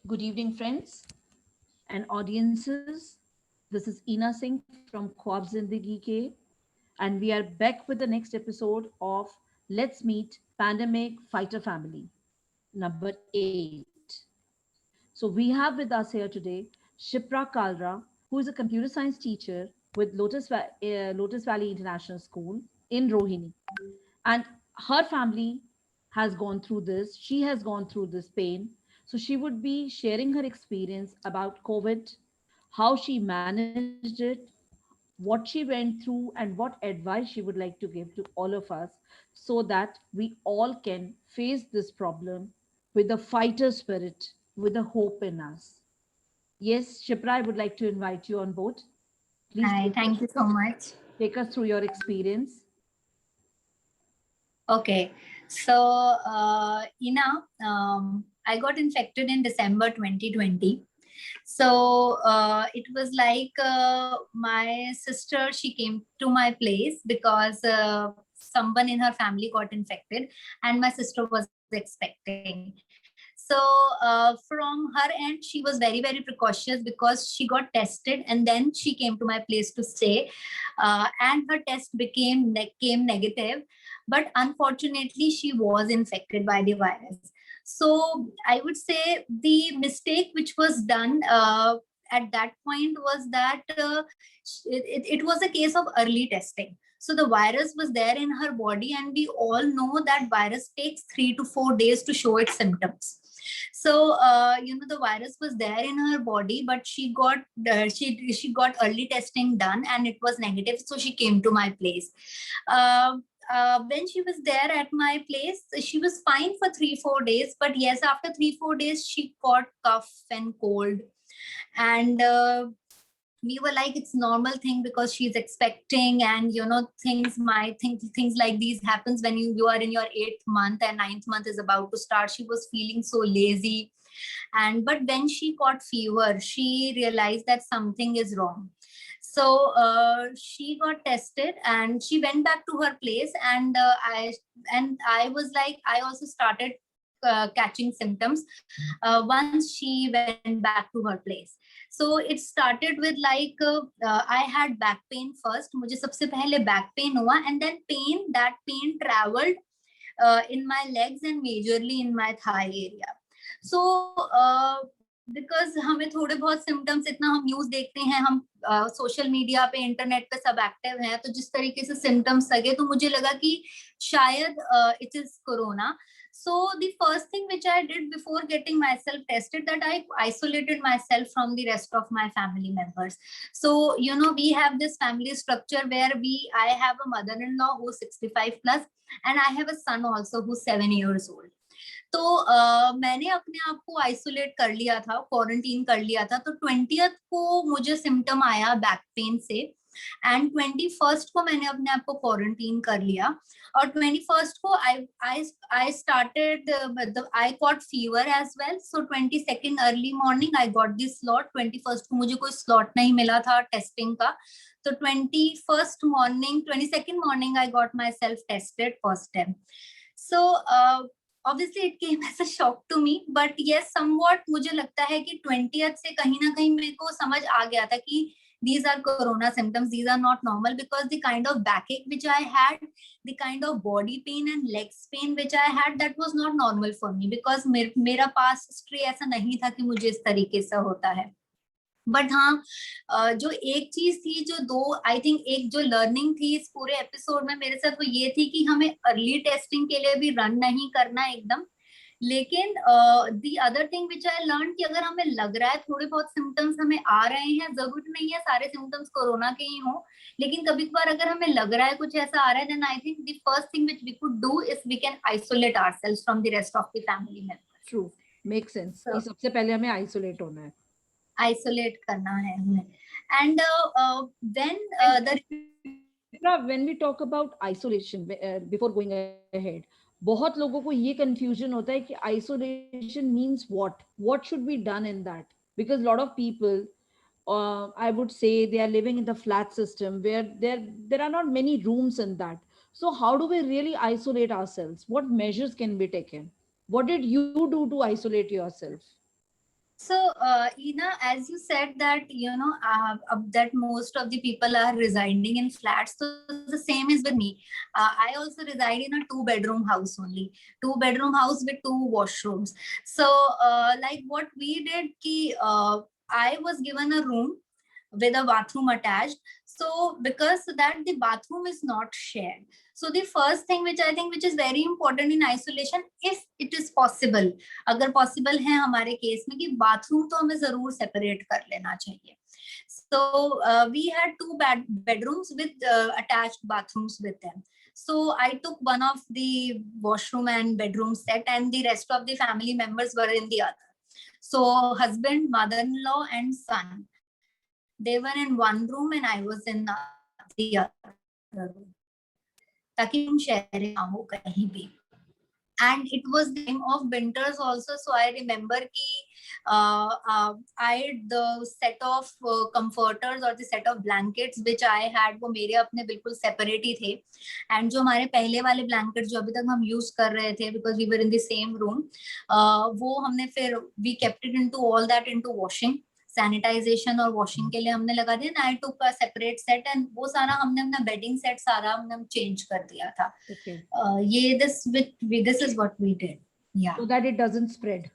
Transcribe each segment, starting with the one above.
Good evening, friends and audiences. This is Ina Singh from Khwab Zindagi Ke, and we are back with the next episode of Let's Meet Pandemic Fighter Family, number 8. So, we have with us here today Shipra Kalra, who is a computer science teacher with Lotus Valley International School in Rohini. And her family has gone through this. She has gone through this pain. So she would be sharing her experience about COVID, how she managed it, what she went through, and what advice she would like to give to all of us so that we all can face this problem with a fighter spirit, with a hope in us. Yes, Shipra, I would like to invite you on board. Please Hi, thank you so much. take us through your experience. Okay, so Ina, I got infected in December 2020. So it was like my sister, she came to my place because someone in her family got infected and my sister was expecting. So from her end, she was very, very precautious because she got tested and then she came to my place to stay. And her test came negative, but unfortunately, she was infected by the virus. So I would say the mistake which was done at that point was that it was a case of early testing. So the virus was there in her body, and we all know that virus takes 3 to 4 days to show its symptoms. So the virus was there in her body, but she got early testing done, and it was negative. So she came to my place. Uh, when she was there at my place, she was fine for 3 4 days. But yes, after 3 4 days, she got cough and cold, and we were like, it's normal thing because she's expecting, and things like these happens when you are in your 8th month and 9th month is about to start. She was feeling so lazy, and but when she got fever, she realized that something is wrong. So she got tested and she went back to her place, and I was like, I also started catching symptoms once she went back to her place. So it started with like I had back pain first. मुझे सबसे पहले back pain हुआ, and then that pain traveled in my legs and majorly in my thigh area. So because हमें थोड़े बहुत symptoms, इतना हम news देखते हैं, हम सोशल मीडिया पे इंटरनेट पे सब एक्टिव हैं, तो जिस तरीके से सिम्टम्स लगे तो मुझे लगा कि शायद it is corona. So the first thing which I did before getting myself tested, that I isolated myself from the rest of my family members. So we have this family structure where I have a mother-in-law who's 65 plus, and I have a son also who's 7 years old. तो मैंने अपने आप को isolate कर लिया था, quarantine कर लिया था. तो 20th को मुझे सिम्टम आया बैक पेन से, एंड 21st को मैंने अपने आप को क्वारंटीन कर लिया. और 21st को I started, I got fever as well. So 22nd early morning I got this slot. 21st को मुझे कोई स्लॉट नहीं मिला था टेस्टिंग का. तो 22nd morning I got myself tested first time. So obviously it came as a shock to me, but yes, somewhat मुझे लगता है कि 20th से कहीं ना कहीं मेरे को समझ आ गया था कि these are corona symptoms, these are not normal, because the kind of backache which I had, the kind of body pain and legs pain which I had, that was not normal for me, because मेरा past history ऐसा नहीं था कि मुझे इस तरीके से होता है. बट हाँ, जो एक चीज थी, जो दो आई थिंक एक जो लर्निंग थी इस पूरे एपिसोड में मेरे साथ, वो ये थी कि हमें अर्ली टेस्टिंग के लिए भी रन नहीं करना एकदम. लेकिन the other thing which I learn कि अगर हमें लग रहा है थोड़े बहुत सिम्टम्स हमें आ रहे हैं, जरूरी नहीं है सारे सिम्टम्स कोरोना के ही हो, लेकिन कभी कभार अगर हमें लग रहा है कुछ ऐसा आ रहा है, then I think the first thing which we could do is we can isolate ourselves from the rest of the family members. True, make sense कि सबसे पहले हमें आइसोलेट होना है, आइसोलेट करना है हमें. And when the when we talk about isolation, before going ahead, बहुत लोगों को ये confusion होता है कि isolation means what should be done in that, because a lot of people, I would say, they are living in the flat system where there are not many rooms in that. So how do we really isolate ourselves? What measures can be taken? What did you do to isolate yourself? So, Ina, as you said that, that most of the people are residing in flats. So the same is with me. I also reside in a two-bedroom house only, two-bedroom house with two washrooms. So, like what we did, I was given a room with a bathroom attached. So because that the bathroom is not shared. So the first thing which I think which is very important in isolation, if it is possible, अगर possible है हमारे case में कि bathroom तो हमें जरूर separate कर लेना चाहिए. So we had two bedrooms with attached bathrooms with them. So I took one of the washroom and bedroom set, and the rest of the family members were in the other. So husband, mother-in-law, and son, they were in one room, and I was in the other room. ताकि हम sharing ना हो कहीं भी. And it was the time of winters also, so I remember ki I had the set of comforters or the set of blankets which I had, वो मेरे अपने बिल्कुल separate ही थे. And जो हमारे पहले वाले blankets जो अभी तक हम use कर रहे थे, because we were in the same room, वो हमने फिर we kept it into all that into washing, sanitisation और वॉशिंग के लिए हमने लगा दिया. I took a separate set, and वो सारा हमने अपना बेडिंग सेट सारा हमने चेंज कर दिया था. ये this is what we did. Yeah. So that it doesn't spread.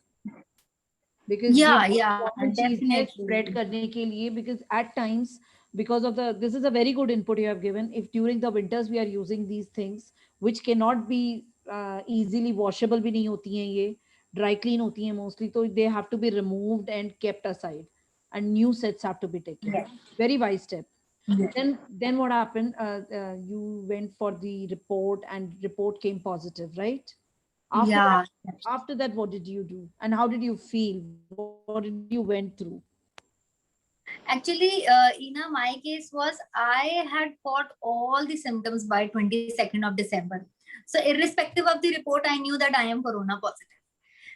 Because yeah, definitely spread definitely. करने के लिए, because at times, because of the, this is a very good input you have given, if during the winters we are using these things which cannot be easily washable, भी नहीं होती हैं ये, dry clean होती हैं mostly, so they have to be removed and kept aside and new sets have to be taken. Yes. Very wise step. Yes. Then what happened? You went for the report and report came positive, right? After Yeah. that, after that, what did you do? And how did you feel? What did you went through? Actually, Ina, my case was I had fought all the symptoms by 22nd of December. So irrespective of the report, I knew that I am corona positive.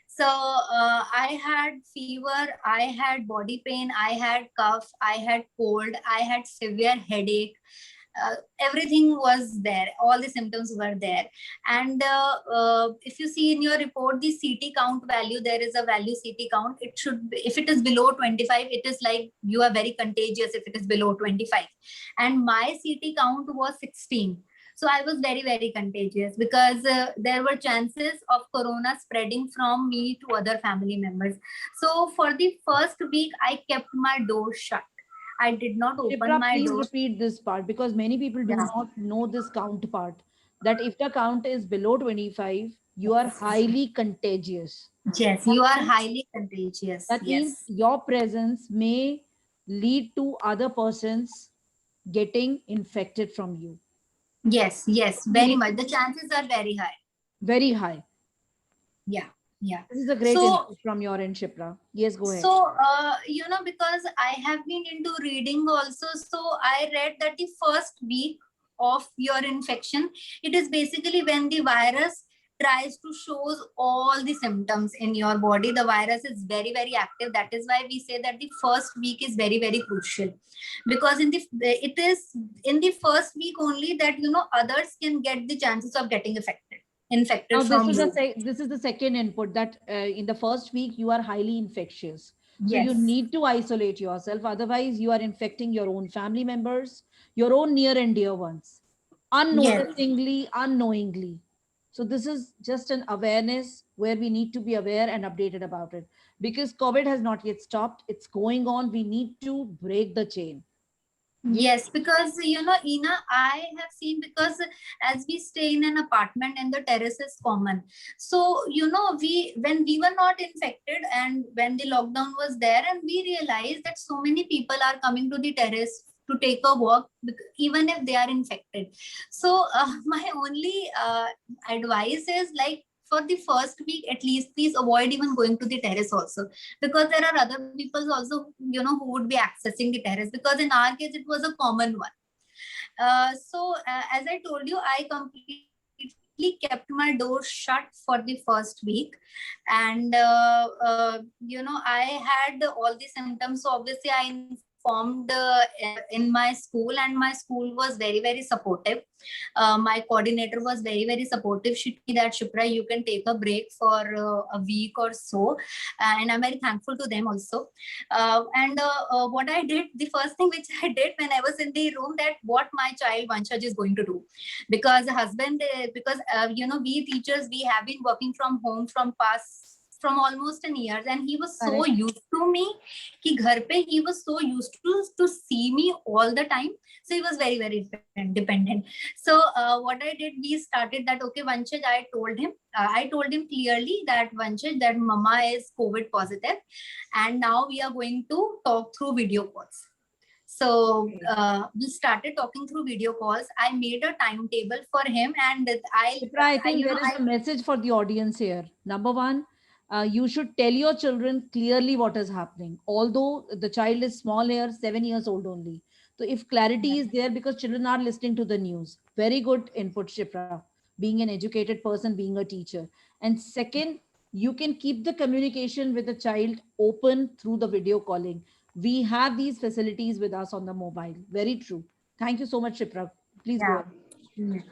So I had fever, I had body pain, I had cough, I had cold, I had severe headache. Everything was there. All the symptoms were there. And if you see in your report, the CT count value, there is a value CT count. It should be, if it is below 25, it is like you are very contagious if it is below 25. And my CT count was 16. So I was very, very contagious because there were chances of corona spreading from me to other family members. So for the first week, I kept my door shut. I did not open my Please door. repeat this part, because many people do not know this count part. That if the count is below 25, you are highly contagious. Yes, you are highly contagious. That means Yes. your presence may lead to other persons getting infected from you. Yes, yes, You very need much. The chances are very high. very high. Yeah, yeah. This is a great So, input from your end, Shipra. Yes, go ahead. so because I have been into reading also, so I read that the first week of your infection, it is basically when the virus tries to shows all the symptoms in your body. The virus is very, very active. That is why we say that the first week is very, very crucial, because it is in the first week only that others can get the chances of getting infected Now, from you. this is the second input, that in the first week you are highly infectious. So you Yes. need to isolate yourself. Otherwise, you are infecting your own family members, your own near and dear ones, Yes. unnoticingly, unknowingly. So this is just an awareness where we need to be aware and updated about it, because COVID has not yet stopped. It's going on. We need to break the chain. Yes, because Ina, I have seen, because as we stay in an apartment and the terrace is common. So, we when we were not infected and when the lockdown was there, and we realized that so many people are coming to the terrace to take a walk, even if they are infected. So, my only advice is, like, for the first week, at least, please avoid even going to the terrace also, because there are other people also, who would be accessing the terrace, because in our case, it was a common one. So as I told you, I completely kept my door shut for the first week. And, I had all the symptoms. So obviously I informed informed in my school, and my school was very, very supportive. My coordinator was very, very supportive. She told me that, Shipra, you can take a break for a week or so, and I'm very thankful to them also. What I did, the first thing which I did when I was in the room, that what my child Vanshaj is going to do, because we teachers, we have been working from home from almost an year, and he was so used to me कि घर पे, he was so used to see me all the time, so he was very, very dependent. So what I did, we started that, okay, Vanshaj, I told him clearly that, Vanshaj, that mama is COVID positive, and now we are going to talk through video calls. So we started talking through video calls. I made a timetable for him, and I think there is a message for the audience here. Number one, you should tell your children clearly what is happening. Although the child is small here, 7 years old only. So if clarity is there, because children are listening to the news. Very good input, Shipra. Being an educated person, being a teacher. And second, you can keep the communication with the child open through the video calling. We have these facilities with us on the mobile. Very true. Thank you so much, Shipra. Please go ahead.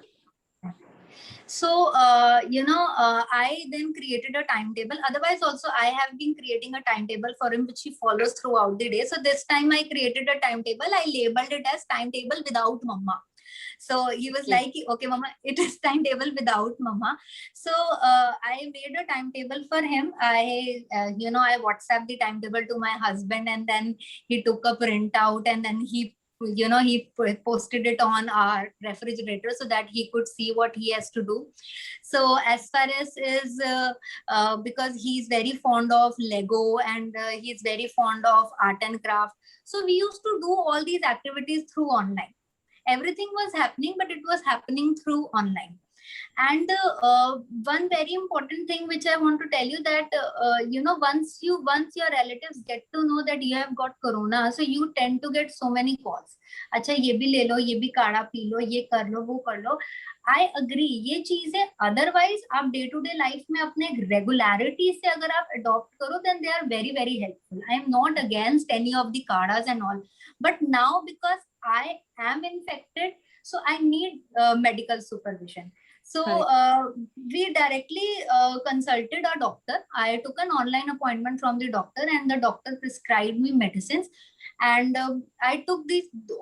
So, I then created a timetable. Otherwise, also, I have been creating a timetable for him, which he follows throughout the day. So this time I created a timetable. I labeled it as timetable without mama. So he was like, okay, mama, it is timetable without mama. So I made a timetable for him. I WhatsApped the timetable to my husband, and then he took a printout, and then he posted it on our refrigerator so that he could see what he has to do. So as far as is because he's very fond of Lego, and he's very fond of art and craft, so we used to do all these activities through online. Everything was happening, but it was happening through online. And one very important thing which I want to tell you, that once your relatives get to know that you have got corona, so you tend to get so many calls. अच्छा ये भी ले लो, ये भी काढ़ा P low, ये कर लो, वो कर लो. I agree, ये चीजें otherwise आप day to day life में अपने regularity से अगर आप adopt करो, then they are very, very helpful. I am not against any of the kadhas and all, but now because I am infected, so I need medical supervision. So we directly consulted a doctor. I took an online appointment from the doctor, and the doctor prescribed me medicines. And I took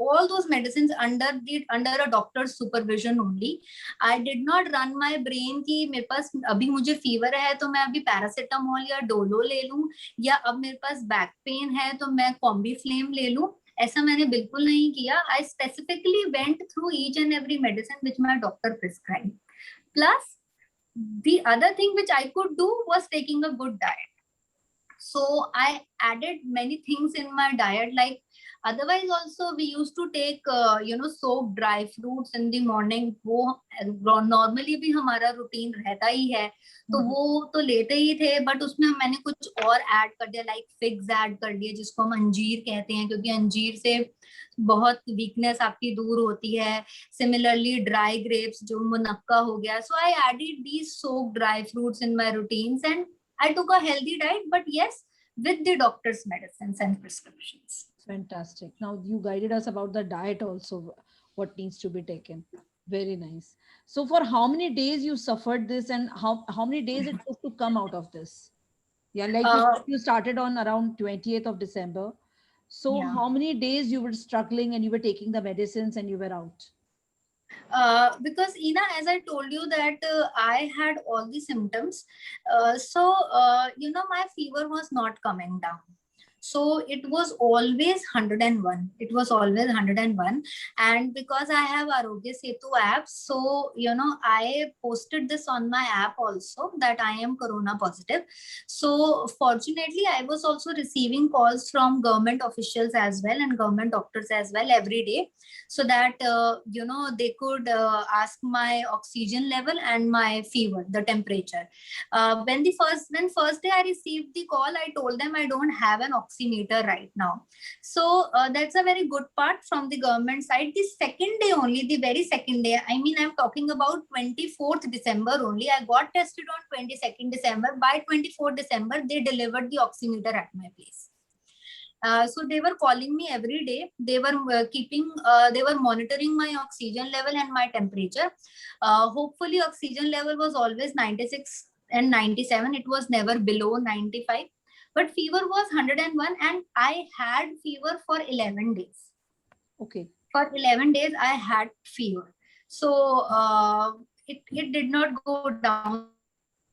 all those medicines under a doctor's supervision only. I did not run my brain कि मेरे पास अभी मुझे fever है तो मैं अभी paracetamol या Dolo ले लूं, या अब मेरे पास बैक पेन है तो मैं कॉम्बीफ्लेम ले लूं. ऐसा मैंने बिल्कुल नहीं किया. I specifically went through each and every medicine which my doctor prescribed. Plus, the other thing which I could do was taking a good diet. So I added many things in my diet, like otherwise also we used to take soaked dry fruits in the morning. वो normally भी हमारा routine रहता ही है, तो वो तो लेते ही थे, but उसमें मैंने कुछ और add कर दिया, like figs add कर दिए, जिसको हम अंजीर कहते हैं, क्योंकि अंजीर से बहुत weakness आपकी दूर होती है. Similarly, dry grapes, जो मुनक्का हो गया. So I added these soaked dry fruits in my routines, and I took a healthy diet, but yes, with the doctor's medicines and prescriptions. Fantastic. Now you guided us about the diet also, what needs to be taken. Very nice. So for how many days you suffered this, and how many days it took to come out of this? Yeah, like you started on around 20th of December. So how many days you were struggling and you were taking the medicines and you were out? Because Ina, as I told you that I had all the symptoms. My fever was not coming down. So it was always 101. It was always 101. And because I have Arogya Setu app, so, I posted this on my app also that I am corona positive. So fortunately, I was also receiving calls from government officials as well and government doctors as well every day, so that, they could ask my oxygen level and my fever, the temperature. When first day I received the call, I told them I don't have an oximeter right now. So that's a very good part from the government side. The second day only, the very second day, I mean, I'm talking about 24th December only. I got tested on 22nd December. By 24th December, they delivered the oximeter at my place. So they were calling me every day. They were they were monitoring my oxygen level and my temperature. Hopefully oxygen level was always 96 and 97. It was never below 95. But fever was 101 and I had fever for 11 days. Okay. For 11 days, I had fever. So it did not go down.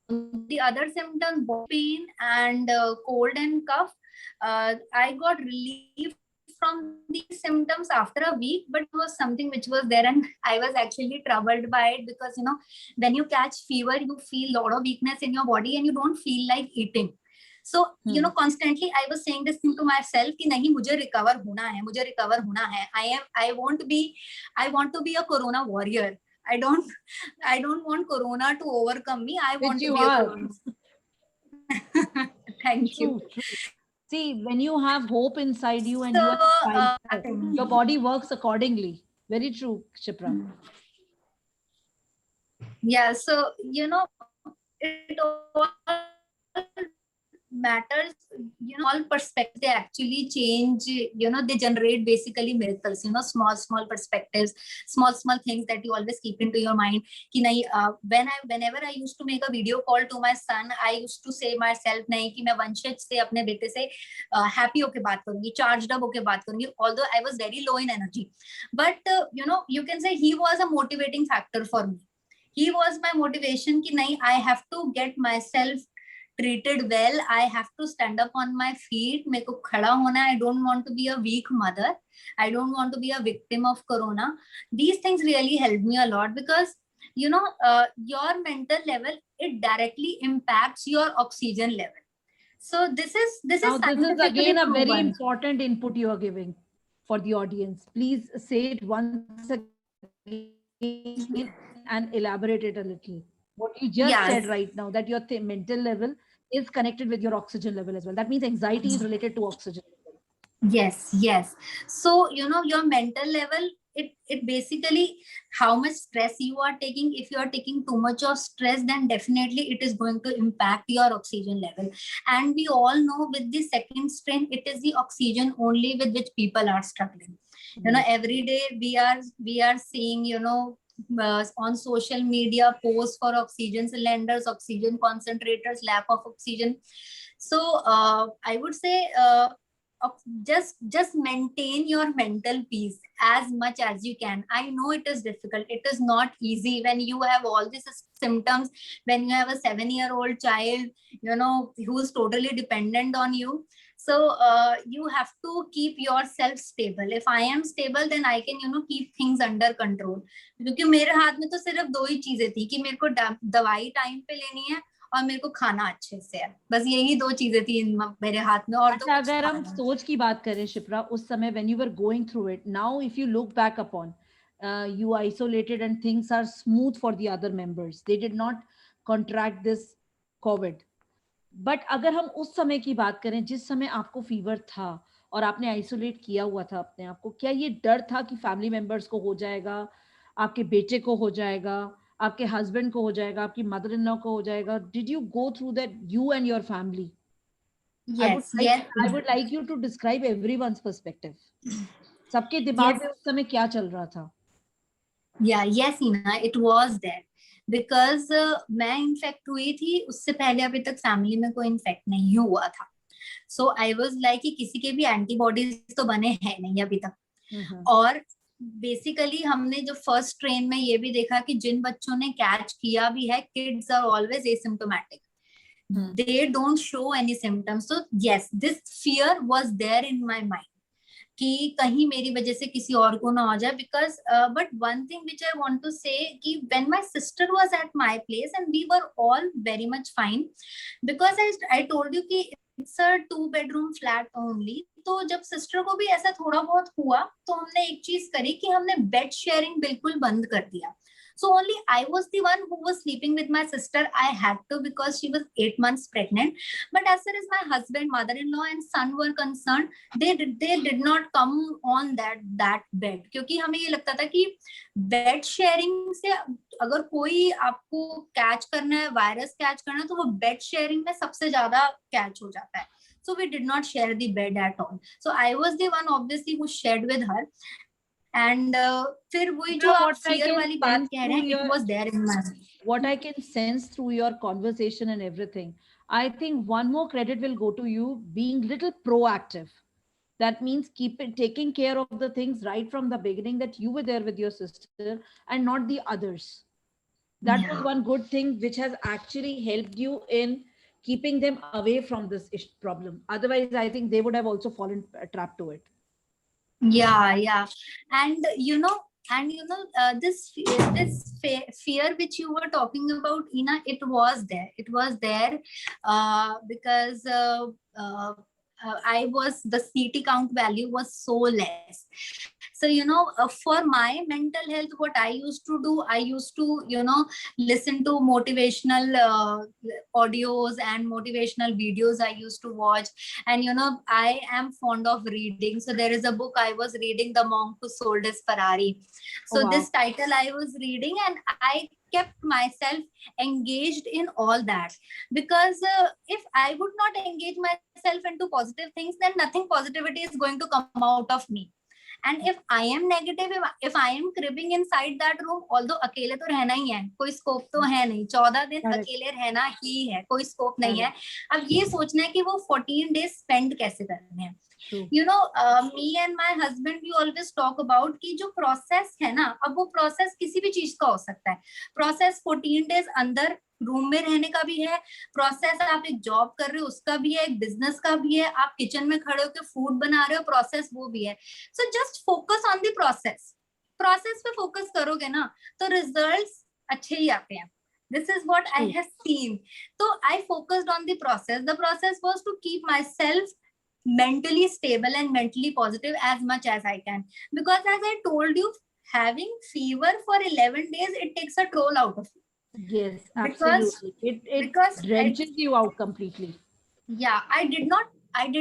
The other symptoms, body pain and cold and cough, I got relief from these symptoms after a week, but it was something which was there and I was actually troubled by it because, you know, when you catch fever, you feel a lot of weakness in your body and you don't feel like eating. So, you know, constantly I was saying this thing to myself कि नहीं मुझे recover होना है, मुझे recover होना है. I want to be a corona warrior. I don't want corona to overcome me. I want to be a corona. Thank you. True. See, when you have hope inside you and So, you are inspired, your body works accordingly. Very true, Shipra. Yeah, so you know, it all matters, you know, all perspectives, they actually change, you know, they generate basically miracles, you know, small perspectives, small things that you always keep into your mind. Ki nahi, whenever I used to make a video call to my son, I used to say myself nahi ki main Vanshaj se apne bete se happy hoke baat karungi, charged up hoke baat karungi, although I was very low in energy. But you know, you can say he was a motivating factor for me. He was my motivation ki nahi, I have to get myself treated well. I have to stand up on my feet. मेरे को खड़ा होना. I don't want to be a weak mother. I don't want to be a victim of corona. These things really helped me a lot because, you know, your mental level, it directly impacts your oxygen level. So this is scientifically again a very proven. important input you are giving for the audience. Please say it once again and elaborate it a little. What you just said right now, that your mental level is connected with your oxygen level as well. That means anxiety is related to oxygen level. Yes. So, you know, your mental level, it basically how much stress you are taking. If you are taking too much of stress, then definitely it is going to impact your oxygen level. And we all know with the second strain, it is the oxygen only with which people are struggling. You know, every day we are seeing, you know, on social media posts for oxygen cylinders, oxygen concentrators, lack of oxygen. So I would say just maintain your mental peace as much as you can. I know it is difficult, it is not easy when you have all these symptoms, when you have a 7-year-old child, you know, who is totally dependent on you. So you have to keep yourself stable. If I am stable, then I can, you know, keep things under control. क्योंकि मेरे हाथ में तो सिर्फ 2 ही चीजें थी कि मेरे को दवाई टाइम पे लेनी है और मेरे को खाना अच्छे से है. बस यही 2 चीजें थी मेरे हाथ में. और तो अगर हम सोच की बात करें शिप्रा, उस समय when you were going through it, now if you look back upon, you isolated and things are smooth for the other members. They did not contract this COVID. But अगर हम उस समय की बात करें जिस समय आपको फीवर था और आपने आइसोलेट किया हुआ था अपने आप को, क्या ये डर था कि फैमिली मेंबर्स को हो जाएगा, आपके बेटे को हो जाएगा, आपके हस्बैंड को हो जाएगा, आपकी मदर इन लॉ को हो जाएगा? Did you go through that, you and your family? I would like you to describe everyone's perspective. सबके दिमाग में उस समय क्या चल रहा था? Yes, Ina, it was there. Because मैं इन्फेक्ट हुई थी, उससे पहले अभी तक फैमिली में कोई इन्फेक्ट नहीं हुआ था. सो आई वाज लाइक कि किसी के भी एंटीबॉडीज तो बने हैं नहीं अभी तक. और बेसिकली हमने जो फर्स्ट ट्रेन में ये भी देखा कि जिन बच्चों ने कैच किया भी है, kids are always asymptomatic. They don't show any symptoms. So yes, this fear was there in my mind कि कहीं मेरी वजह से किसी और को ना हो जाए. Because but one thing which I want to say कि when my sister was at my place and we were all very much fine, because I told you कि it's a 2-bedroom flat only. तो जब sister को भी ऐसा थोड़ा बहुत हुआ तो हमने एक चीज करी कि हमने बेड शेयरिंग बिल्कुल बंद कर दिया. So only I was the one who was sleeping with my sister. I had to because she was 8 months pregnant. But as far as my husband, mother-in-law and son were concerned, they did not come on that bed. क्योंकि हमें ये लगता था कि bed sharing से अगर कोई आपको कैच करना है, वायरस कैच करना है, तो वो बेड शेयरिंग में सबसे ज्यादा कैच हो जाता है. So we did not share the bed at all. So I was the one obviously who shared with her. And फिर वही जो Shipra, आप what I fear can वाली बात sense कह रहे through हैं, it your was there in my mind. what I can sense through your conversation and everything, I think one more credit will go to you being little proactive. That means keep it taking care of the things right from the beginning, that you were there with your sister and not the others. That was Yeah. one good thing which has actually helped you in keeping them away from this problem. Otherwise, I think they would have also fallen trapped to it. Yeah. And fear which you were talking about, Ina, it was there. It was there because I was, the CT count value was so less. So, for my mental health, what I used to do, I used to, listen to motivational audios and motivational videos I used to watch. And I am fond of reading, so there is a book I was reading, The Monk Who Sold His Ferrari. Oh, So wow. this title I was reading, and I kept myself engaged in all that, because if I would not engage myself into positive things, then nothing positivity is going to come out of me. And if I am negative, if I am cribbing inside that room, although अकेले तो रहना ही है, कोई scope तो है नहीं, 14 दिन Correct. अकेले रहना ही है, कोई स्कोप नहीं है. Correct. अब ये सोचना है कि वो 14 days spend कैसे करने हैं. True. Me and my husband, we always talk about कि जो process है ना, अब वो process किसी भी चीज का हो सकता है. Process 14 days अंदर रूम में रहने का भी है, प्रोसेस आप एक जॉब कर रहे हो उसका भी है, एक बिजनेस का भी है, आप किचन में खड़े होकर फूड बना रहे हो, प्रोसेस वो भी है. So just focus on the process. Process पे फोकस करोगे ना तो रिजल्ट्स अच्छे ही आते हैं. This is what I have seen. So I focused on the process. The process was to keep myself mentally stable and mentally positive as much as I can. Because as I told you, having fever for 11 days, it takes a toll out of you. Yes, Because absolutely. It because drenches you out completely. yeah, I did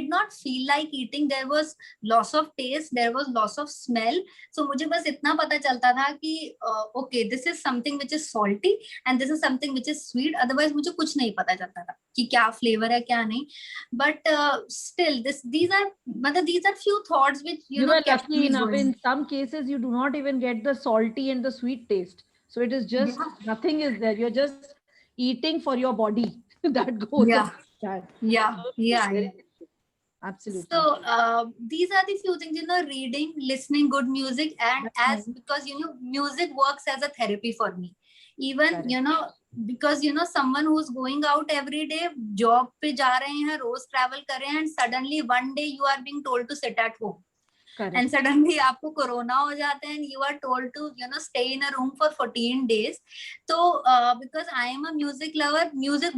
not feel like eating. There was loss of taste, there was loss of smell. So मुझे बस इतना पता चलता था कि okay, this is something which is salty and this is something which is sweet. Otherwise मुझे कुछ नहीं पता चलता था कि क्या flavor है क्या नहीं. But still, these are few thoughts which You were kept lucky me enough. going. In some cases, you do not even get the salty and the sweet taste. So it is just Yeah. nothing is there. You're just eating for your body that goes in. Yeah. Yeah. Very absolutely. So these are the few things, reading, listening good music, and That's as nice. because music works as a therapy for me. Even Correct. because someone who's going out every day, job पे जा रहे हैं, रोज travel कर रहे हैं, and suddenly one day you are being told to sit at home. Correct. And suddenly आपको corona हो जाता है and you are told to stay in a room for 14 days. So because I am a music lover, music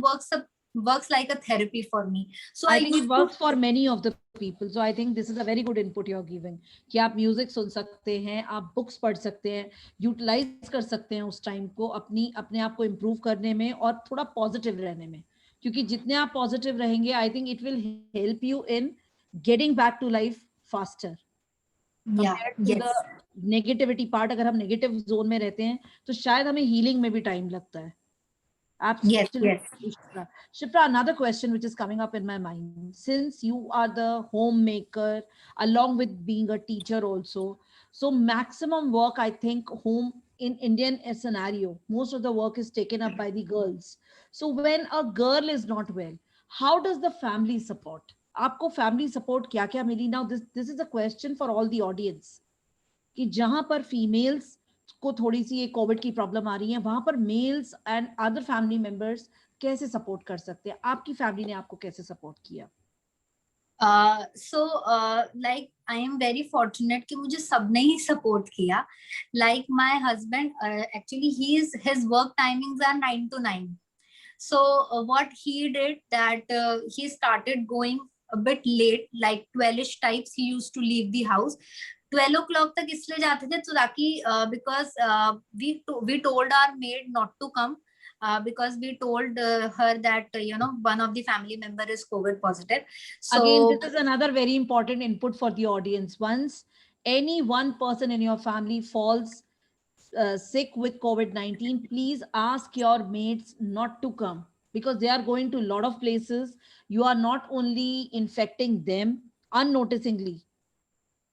works like a therapy for me. So I think it works for many of the people. So I think this is a very good input you're giving. कि आप music सुन सकते हैं, आप books पढ़ सकते हैं, utilise कर सकते हैं उस टाइम को अपने आप को इम्प्रूव करने में और थोड़ा पॉजिटिव रहने में. क्योंकि जितने आप पॉजिटिव रहेंगे, I think it will help you in getting back to life faster. Compared to the negativity part, अगर हम नेगेटिव जोन में रहते हैं तो शायद हमें हीलिंग में भी टाइम लगता है. Absolutely. Yes. Shipra, another question which is coming up in my mind. Since you are the homemaker, along with being a teacher also, so maximum work, I think, home in Indian scenario, most of the work is taken up by the girls. So when a girl is not well, how does the family support? आपको family support क्या क्या मिली? Now this is a question for all the audience कि जहां पर females को थोड़ी सी ये कोविड की प्रॉब्लम आ रही है, वहां पर mails and other family members कैसे सपोर्ट कर सकते हैं? आपकी फैमिली ने आपको कैसे सपोर्ट किया? So like I am very fortunate कि मुझे सबने ही support किया. Like my husband, actually his work timings are 9 to 9. So what he did that he started going a bit late, like 12ish types. He used to leave the house 12 o'clock तक इसलिए जाते थे तो ताकि because we told our maid not to come because we told her that one of the family member is COVID positive. So again, this is another very important input for the audience. Once any one person in your family falls sick with COVID-19, please ask your mates not to come. because they are going to a lot of places. You are not only infecting them unnoticingly.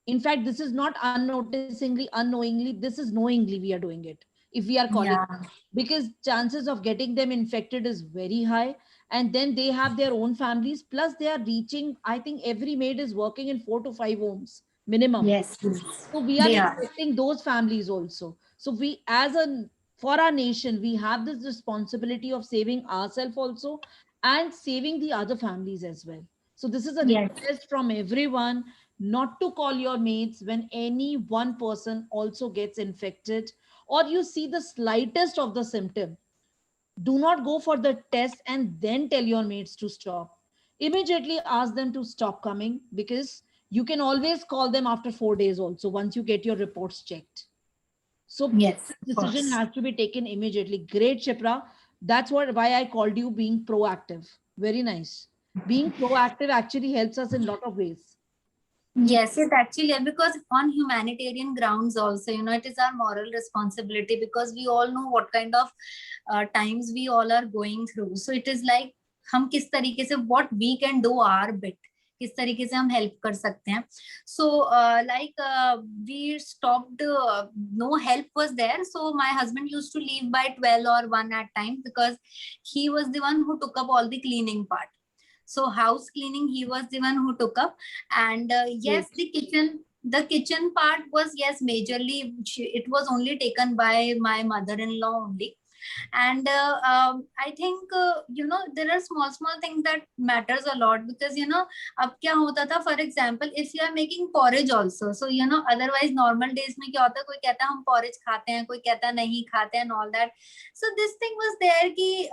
In fact, this is not unnoticingly, unknowingly, this is knowingly we are doing it, if we are calling it. Yeah. Because chances of getting them infected is very high. And then they have their own families. Plus, they are reaching, I think every maid is working in 4 to 5 homes minimum. Yes. Yes. So we are They are. infecting those families also. So we, as a, for our nation, we have this responsibility of saving ourselves also and saving the other families as well. So this is a Yes. request from everyone not to call your mates when any one person also gets infected, or you see the slightest of the symptom. Do not go for the test and then tell your mates to stop. Immediately ask them to stop coming, because you can always call them after 4 days also once you get your reports checked. So Yes. Of decision course. has to be taken immediately. Great, Shipra. That's what, why I called you being proactive. Very nice. Being proactive actually helps us in a lot of ways. Yes, it actually, because on humanitarian grounds also, it is our moral responsibility, because we all know what kind of times we all are going through. So it is like हम किस तरीके से what we can do our bit, किस तरीके से हम help कर सकते हैं. So we stopped, no help was there. So my husband used to leave by 12 or 1 at time, because he was the one who took up all the cleaning part. So house cleaning, he was the one who took up. And yes, Great. the kitchen part was, yes, majorly it was only taken by my mother-in-law only. And I think there are small things that matters a lot, because अब क्या होता था, for example, if you are making porridge also, so otherwise normal days में क्या होता है, कोई कहता है हम porridge खाते हैं, कोई कहता है नहीं खाते हैं, and all that. So this thing was there कि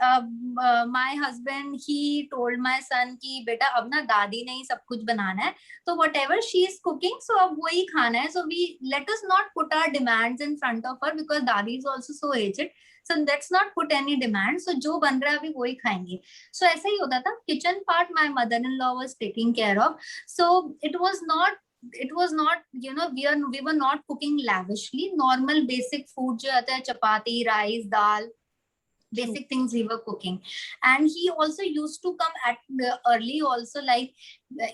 my husband, he told my son कि बेटा अब ना दादी ने ही सब कुछ बनाना है, तो whatever she is cooking, so अब वही खाना है. So we let us not put our demands in front of her, because दादी is also so aged. So let's not put any demand. So जो बन रहा है अभी वही खाएंगे. So ऐसा ही होता था. Kitchen part my mother-in-law was taking care of. So it was not, we were not cooking lavishly. Normal basic food जो आता है, chapati, rice, dal, basic things we were cooking. And he also used to come at early also, like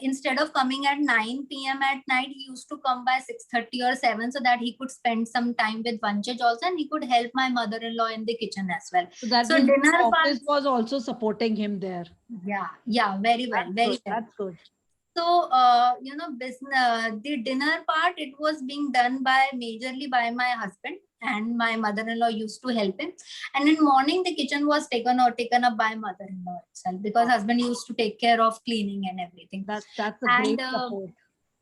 instead of coming at 9 p.m. at night, he used to come by 6:30 or 7, so that he could spend some time with Vanchaj also, and he could help my mother-in-law in the kitchen as well. So that So means the dinner part, office was also supporting him there. yeah, very well, That's very good. well. That's good. So, the dinner part, it was being done majorly by my husband, and my mother-in-law used to help him. And in morning, the kitchen was taken up by mother-in-law itself, because husband used to take care of cleaning and everything. That's a And great support.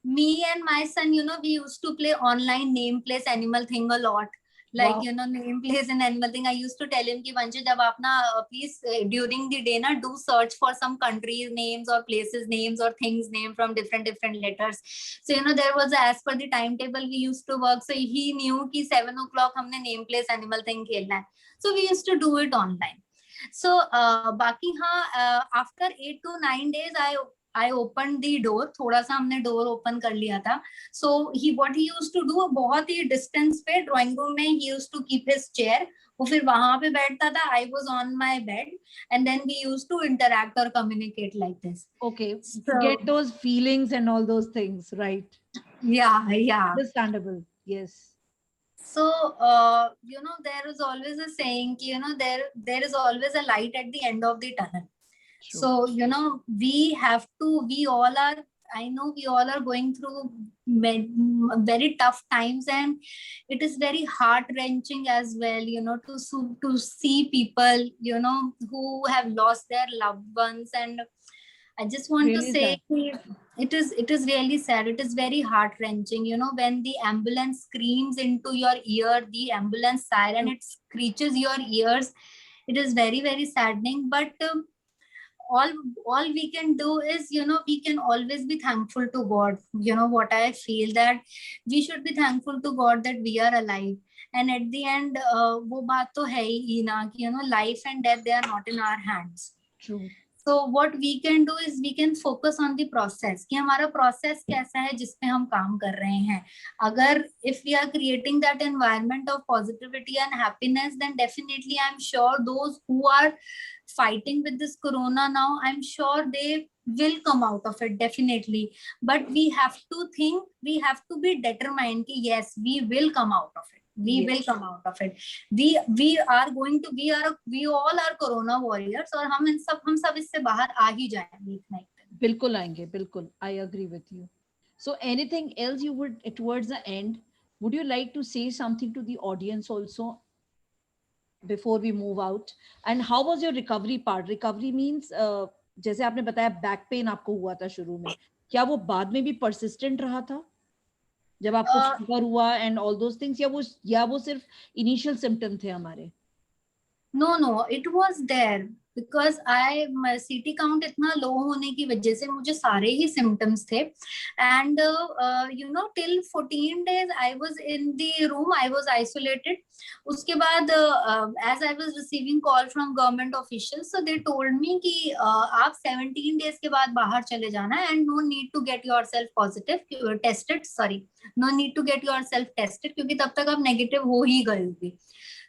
me and my son, we used to play online name place animal thing a lot. Like, Wow. name place and animal thing. I used to tell him ki Vancha, jab aap na, please during the day na, do search for some countries names or places names or things name from different letters. So there was, as per the timetable we used to work. So he knew ki 7 o'clock हमने name place animal thing खेलना है. So we used to do it online. So बाकी हाँ, after 8 to 9 days I opened the door. थोड़ा सा हमने door open कर लिया था. So what he used to do, बहुत ही distance पे drawing room में he used to keep his chair. वो फिर वहां पे बैठता था. I was on my bed, and then we used to interact or communicate like this. Okay. So, To get those feelings and all those things, right? yeah. Understandable. Yes. So there is always a saying, there is always a light at the end of the tunnel. True. So we all are, I know we all are going through very tough times, and it is very heart-wrenching as well, to see people, who have lost their loved ones. And I just want to Really say, sad. it is really sad. It is very heart-wrenching, when the ambulance screams into your ear, the ambulance siren, it screeches your ears. It is very, very saddening. But all we can do is, we can always be thankful to God. What I feel, that we should be thankful to God that we are alive. And at the end, वो बात तो है ही ना कि life and death, they are not in our hands. True. So what we can do is we can focus on the process, कि हमारा process कैसा है जिसपे हम काम कर रहे हैं. अगर if we are creating that environment of positivity and happiness, then definitely I'm sure those who are fighting with this corona now, I'm sure they will come out of it definitely. But we have to think, we have to be determined कि yes, we will come out of it. We Yes. will come out of it. We are going to, we all are corona warriors, और हम सब इससे बाहर आ ही जाएंगे एक ना एक दिन. बिल्कुल आएंगे, बिल्कुल. I agree with you. So anything else you would, towards the end, would you like to say something to the audience also before we move out? And how was your recovery part? Recovery means जैसे आपने बताया back pain आपको हुआ था शुरू में, क्या वो बाद में भी persistent रहा था जब आपको फीवर हुआ एंड ऑल दोस थिंग्स, या वो सिर्फ इनिशियल सिम्टम थे हमारे? No, it was there because my CT count इतना low होने की वजह से मुझे सारे ही symptoms थे, and till 14 days I was in the room, I was isolated. उसके बाद as I was receiving call from government officials, so they told me कि आप 17 days के बाद बाहर चले जाना, and no need to get yourself no need to get yourself tested क्योंकि तब तक आप negative हो ही गए होगी.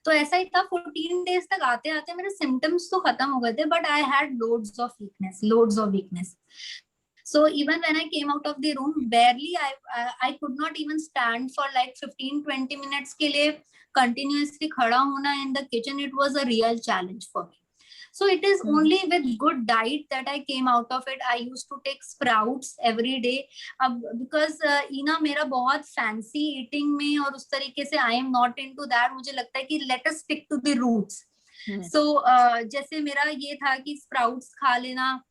तो ऐसा ही था. 14 डेज तक आते आते मेरे सिम्टम्स तो खत्म हो गए थे, but I had loads of weakness. So even when I came out of the room, barely I could not even stand for like 15-20 minutes के लिए continuously खड़ा होना in the kitchen. It was a real challenge for me. So it is only with good diet that I came out of it. I used to take sprouts every day. Because ईना मेरा बहुत fancy eating में और उस तरीके से I am not into that. मुझे लगता है कि let us stick to the roots. So जैसे मेरा ये था कि sprouts खा लेना.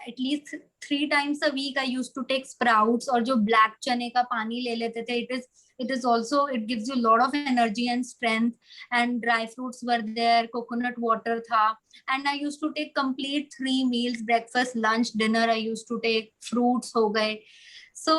At least 3 times a week I used to take sprouts, और जो black चने का पानी ले लेते थे. It is also, it gives you a lot of energy and strength, and dry fruits were there, coconut water tha, and I used to take complete 3 meals, breakfast, lunch, dinner. I used to take fruits ho gaye. So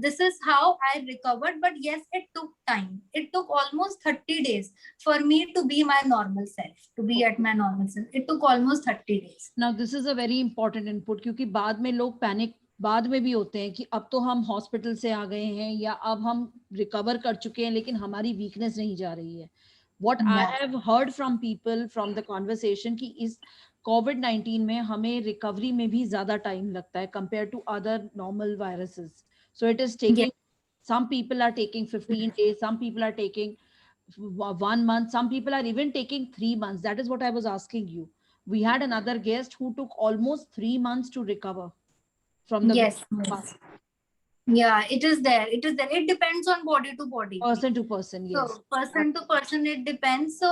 this is how I recovered. But yes, it took time. It took almost 30 days for me to be my normal self, to be at my normal self. It took almost 30 days. Now this is a very important input, क्योंकि बाद में लोग panic बाद में भी होते हैं कि अब तो हम हॉस्पिटल से आ गए हैं या अब हम रिकवर कर चुके हैं, लेकिन हमारी वीकनेस नहीं जा रही है. What I have heard from people from the conversation कि इस COVID-19 में हमें रिकवरी में भी ज्यादा टाइम लगता है compared to other normal viruses. So it is taking, some people are taking 15 days, some people are taking 1 month, some people are even taking 3 months. That is what I was asking you. We had another guest who took almost 3 months to recover from the yes. Yeah, it is there. It depends on body to body, person to person. Yes, so person to person it depends. So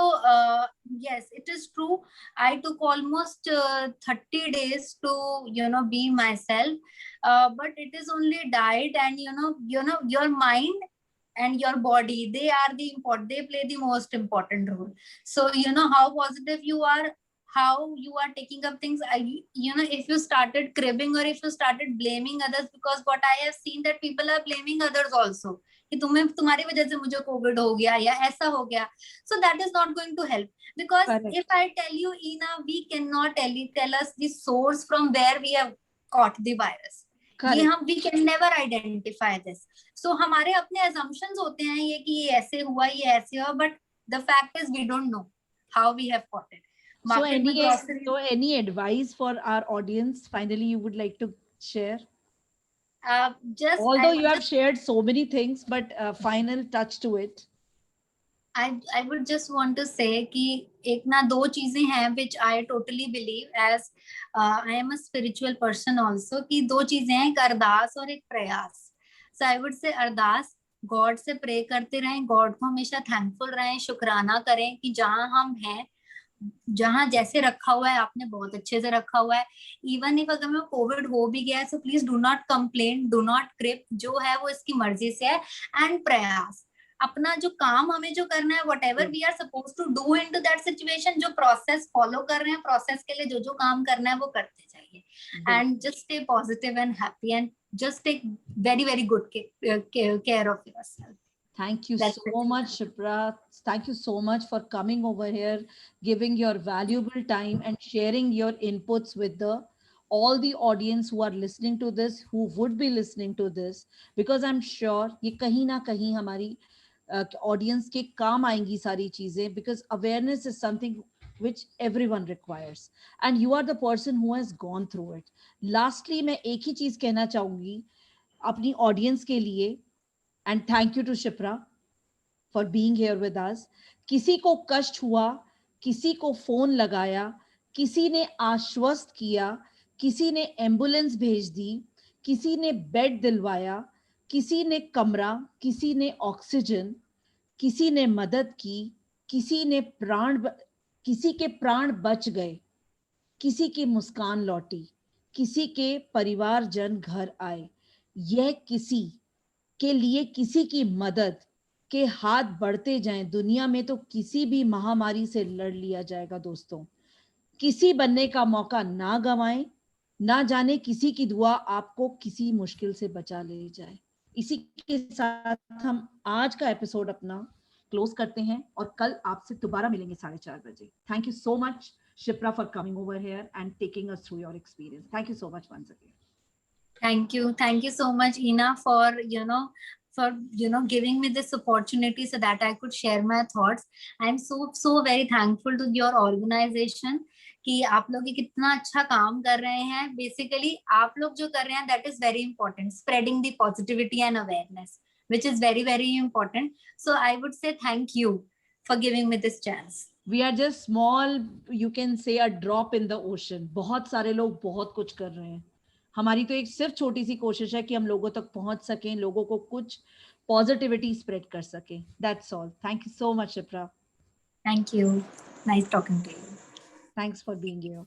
yes, it is true. I took almost 30 days to be myself, but it is only diet and your mind and your body, they play the most important role. So how positive you are, how you are taking up things. If you started cribbing, or if you started blaming others, because what I have seen that people are blaming others also, कि तुम्हारी वजह से मुझे Covid हो गया या ऐसा हो गया. So that is not going to help, because correct. If I tell you, Ina, we cannot tell us the source from where we have caught the virus. ये हम we can never identify this. So हमारे अपने assumptions होते हैं ये कि ये ऐसे हुआ, ये ऐसे हुआ, but the fact is we don't know how we have caught it. So any advice for our audience finally you would like to share? Although you have shared so many things, but final touch to it. I would just want to say कि एक ना दो चीजें हैं which I totally believe, as I am a spiritual person also, कि दो चीजें हैं, एक अरदास और एक प्रयास. So I would say Ardas, God से प्रे करते रहें, गॉड को हमेशा थैंकफुल रहें, शुक्राना करें कि जहां हम हैं, जहां जैसे रखा हुआ है आपने बहुत अच्छे से रखा हुआ है. इवन इफ अगर मैं कोविड हो भी गया, so please do not complain, do not crib, जो है वो इसकी मर्जी से है. एंड प्रयास, अपना जो काम हमें जो करना है, whatever we are suppose to do in to that situation, जो प्रोसेस फॉलो कर रहे हैं, प्रोसेस के लिए जो जो काम करना है वो करते जाइए. And just stay positive and happy, and just take very, very good care of yourself. Thank you so much, Shipra. Thank you so much for coming over here, giving your valuable time and sharing your inputs with the all the audience who are listening to this, who would be listening to this, because I'm sure ये कहीं ना कहीं हमारी audience के काम आएंगी सारी चीजें, because awareness is something which everyone requires and you are the person who has gone through it. Lastly, मैं एक ही चीज कहना चाहूंगी अपनी audience के लिए, and thank you to Shipra for being here with us. किसी को कष्ट हुआ, किसी को फोन लगाया, किसी ने आश्वस्त किया, किसी ने एम्बुलेंस भेज दी, किसी ने बेड दिलवाया, किसी ने कमरा, किसी ने ऑक्सीजन, किसी ने मदद की, किसी ने किसी के प्राण बच गए, किसी की मुस्कान लौटी, किसी के परिवारजन घर आए. यह किसी के लिए किसी की मदद के हाथ बढ़ते जाएं. दुनिया में तो किसी भी महामारी से लड़ लिया जाएगा दोस्तों. किसी बनने का मौका ना गंवाएं, ना जाने किसी की दुआ आपको किसी मुश्किल से बचा ले जाए. इसी के साथ हम आज का एपिसोड अपना क्लोज करते हैं और कल आपसे दोबारा मिलेंगे 4:30 बजे. Thank you so much Shipra for coming over here and taking us through your experience. Thank you so much once again. Thank you so much, Ina, for giving me this opportunity so that I could share my thoughts. I'm so very thankful to your organization कि आप लोग ये कितना अच्छा काम कर रहे हैं. Basically आप लोग जो कर रहे हैं, that is very important, spreading the positivity and awareness, which is very very important. So I would say thank you for giving me this chance. We are just small, you can say a drop in the ocean. बहुत सारे लोग बहुत कुछ कर रहे हैं. हमारी तो एक सिर्फ छोटी सी कोशिश है कि हम लोगों तक पहुंच सकें, लोगों को कुछ पॉजिटिविटी स्प्रेड कर सकें. That's all. Thank you so much, Shipra. Thank you. Nice talking to you. Thanks for being here.